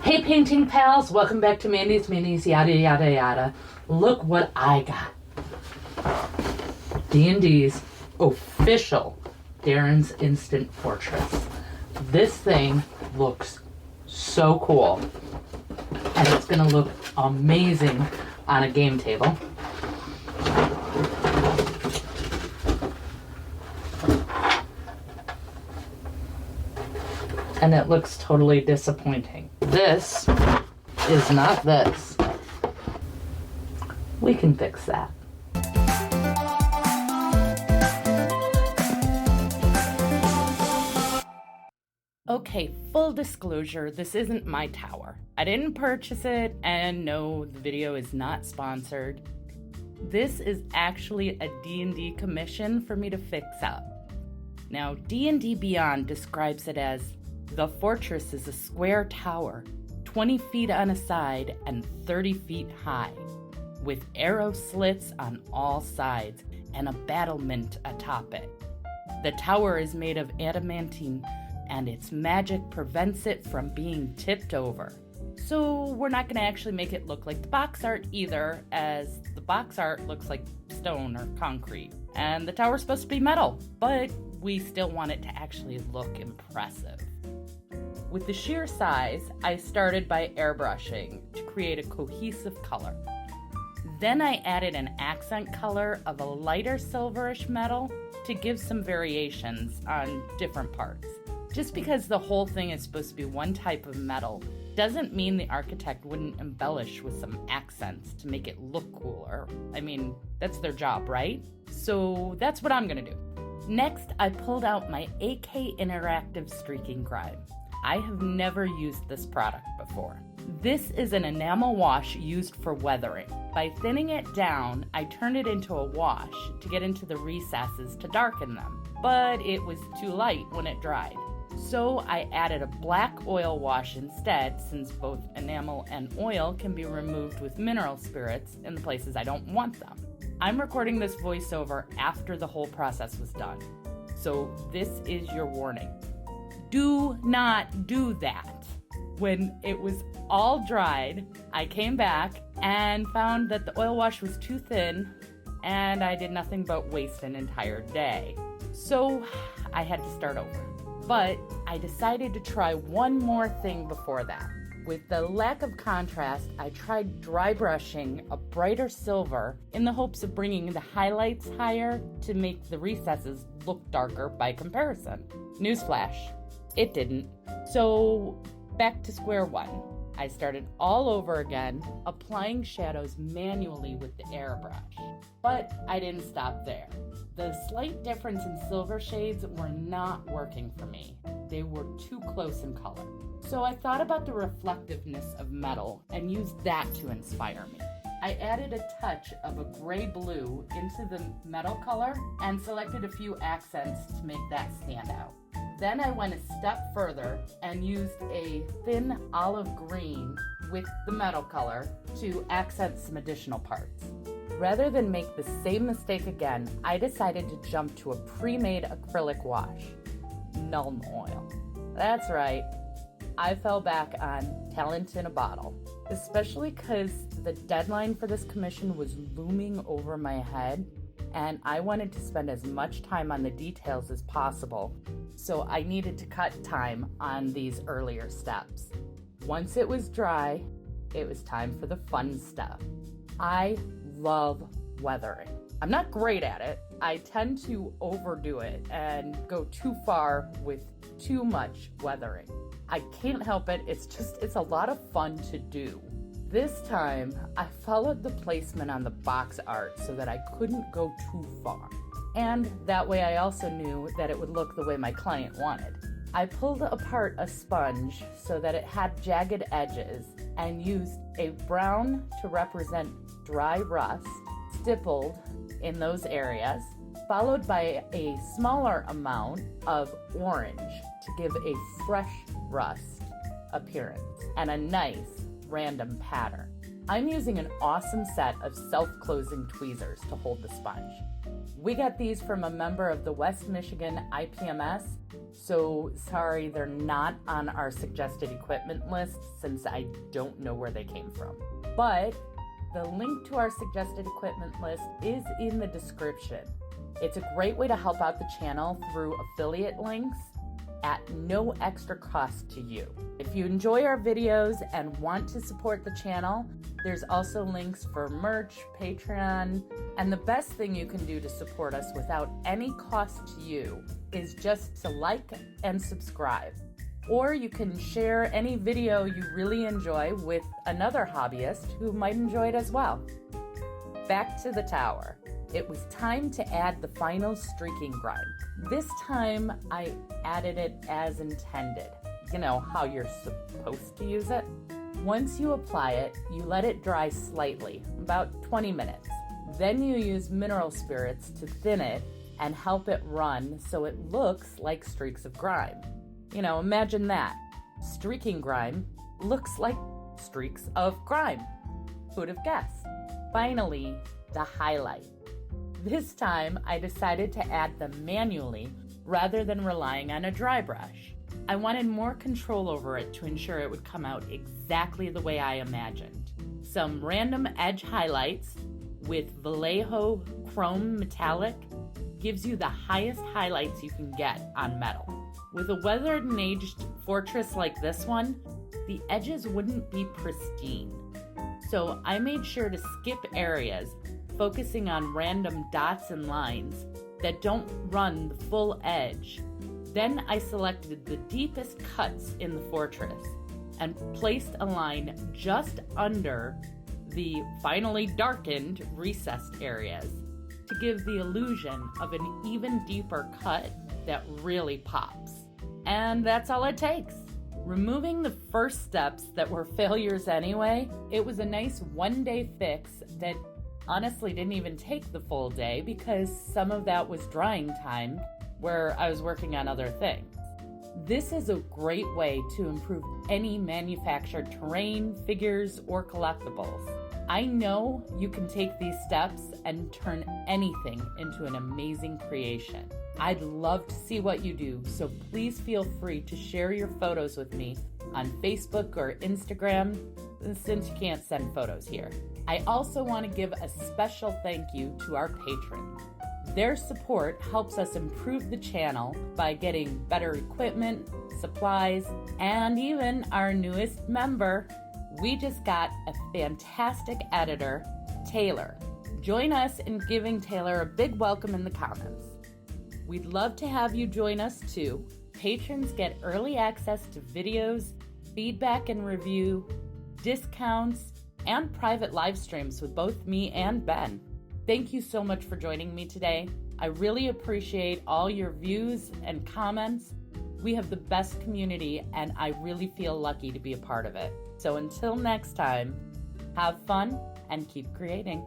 Hey painting pals, welcome back to Mandy's Minis, yada yada yada. Look what I got. D&D's official Darren's Instant Fortress. This thing looks so cool. And it's gonna look amazing on a game table. And it looks totally disappointing. This is not this. We can fix that. Okay, full disclosure, this isn't my tower. I didn't purchase it, and no, the video is not sponsored. This is actually a D&D commission for me to fix up. Now, D&D Beyond describes it as the fortress is a square tower, 20 feet on a side and 30 feet high, with arrow slits on all sides and a battlement atop it. The tower is made of adamantine, and its magic prevents it from being tipped over. So we're not going to actually make it look like the box art either, as the box art looks like stone or concrete, and the tower's supposed to be metal, but we still want it to actually look impressive. With the sheer size, I started by airbrushing to create a cohesive color. Then I added an accent color of a lighter silverish metal to give some variations on different parts. Just because the whole thing is supposed to be one type of metal doesn't mean the architect wouldn't embellish with some accents to make it look cooler. I mean, that's their job, right? So that's what I'm gonna do. Next, I pulled out my AK Interactive Streaking Grime. I have never used this product before. This is an enamel wash used for weathering. By thinning it down, I turned it into a wash to get into the recesses to darken them, but it was too light when it dried. So I added a black oil wash instead, since both enamel and oil can be removed with mineral spirits in the places I don't want them. I'm recording this voiceover after the whole process was done, so this is your warning. Do not do that. When it was all dried, I came back and found that the oil wash was too thin, and I did nothing but waste an entire day. So I had to start over. But I decided to try one more thing before that. With the lack of contrast, I tried dry brushing a brighter silver in the hopes of bringing the highlights higher to make the recesses look darker by comparison. Newsflash, it didn't. So back to square one. I started all over again, applying shadows manually with the airbrush. But I didn't stop there. The slight difference in silver shades were not working for me. They were too close in color. So I thought about the reflectiveness of metal and used that to inspire me. I added a touch of a gray-blue into the metal color and selected a few accents to make that stand out. Then I went a step further and used a thin olive green with the metal color to accent some additional parts. Rather than make the same mistake again, I decided to jump to a pre-made acrylic wash, Nuln Oil. That's right, I fell back on talent in a bottle, especially because the deadline for this commission was looming over my head, and I wanted to spend as much time on the details as possible, so I needed to cut time on these earlier steps. Once it was dry, it was time for the fun stuff. I love weathering. I'm not great at it. I tend to overdo it and go too far with too much weathering. I can't help it. It's a lot of fun to do. This time, I followed the placement on the box art so that I couldn't go too far. And that way I also knew that it would look the way my client wanted. I pulled apart a sponge so that it had jagged edges and used a brown to represent dry rust, stippled in those areas, followed by a smaller amount of orange to give a fresh rust appearance and a nice random pattern. I'm using an awesome set of self-closing tweezers to hold the sponge. We got these from a member of the West Michigan IPMS, so sorry they're not on our suggested equipment list since I don't know where they came from. But the link to our suggested equipment list is in the description. It's a great way to help out the channel through affiliate links at no extra cost to you. If you enjoy our videos and want to support the channel, there's also links for merch, Patreon, and the best thing you can do to support us without any cost to you is just to like and subscribe. Or you can share any video you really enjoy with another hobbyist who might enjoy it as well. Back to the tower. It was time to add the final streaking grime. This time I added it as intended. You know how you're supposed to use it? Once you apply it, you let it dry slightly, about 20 minutes. Then you use mineral spirits to thin it and help it run so it looks like streaks of grime. You know, imagine that. Streaking grime looks like streaks of grime. Who'd have guessed? Finally, the highlight. This time, I decided to add them manually rather than relying on a dry brush. I wanted more control over it to ensure it would come out exactly the way I imagined. Some random edge highlights with Vallejo Chrome Metallic gives you the highest highlights you can get on metal. With a weathered and aged fortress like this one, the edges wouldn't be pristine. So I made sure to skip areas, focusing on random dots and lines that don't run the full edge. Then I selected the deepest cuts in the fortress and placed a line just under the finally darkened recessed areas to give the illusion of an even deeper cut that really pops. And that's all it takes. Removing the first steps that were failures anyway, it was a nice one-day fix that honestly didn't even take the full day because some of that was drying time where I was working on other things. This is a great way to improve any manufactured terrain, figures, or collectibles. I know you can take these steps and turn anything into an amazing creation. I'd love to see what you do, so please feel free to share your photos with me on Facebook or Instagram, since you can't send photos here. I also want to give a special thank you to our patrons. Their support helps us improve the channel by getting better equipment, supplies, and even our newest member. We just got a fantastic editor, Taylor. Join us in giving Taylor a big welcome in the comments. We'd love to have you join us too. Patrons get early access to videos, feedback and review, discounts, and private live streams with both me and Ben. Thank you so much for joining me today. I really appreciate all your views and comments. We have the best community, and I really feel lucky to be a part of it. So until next time, have fun and keep creating.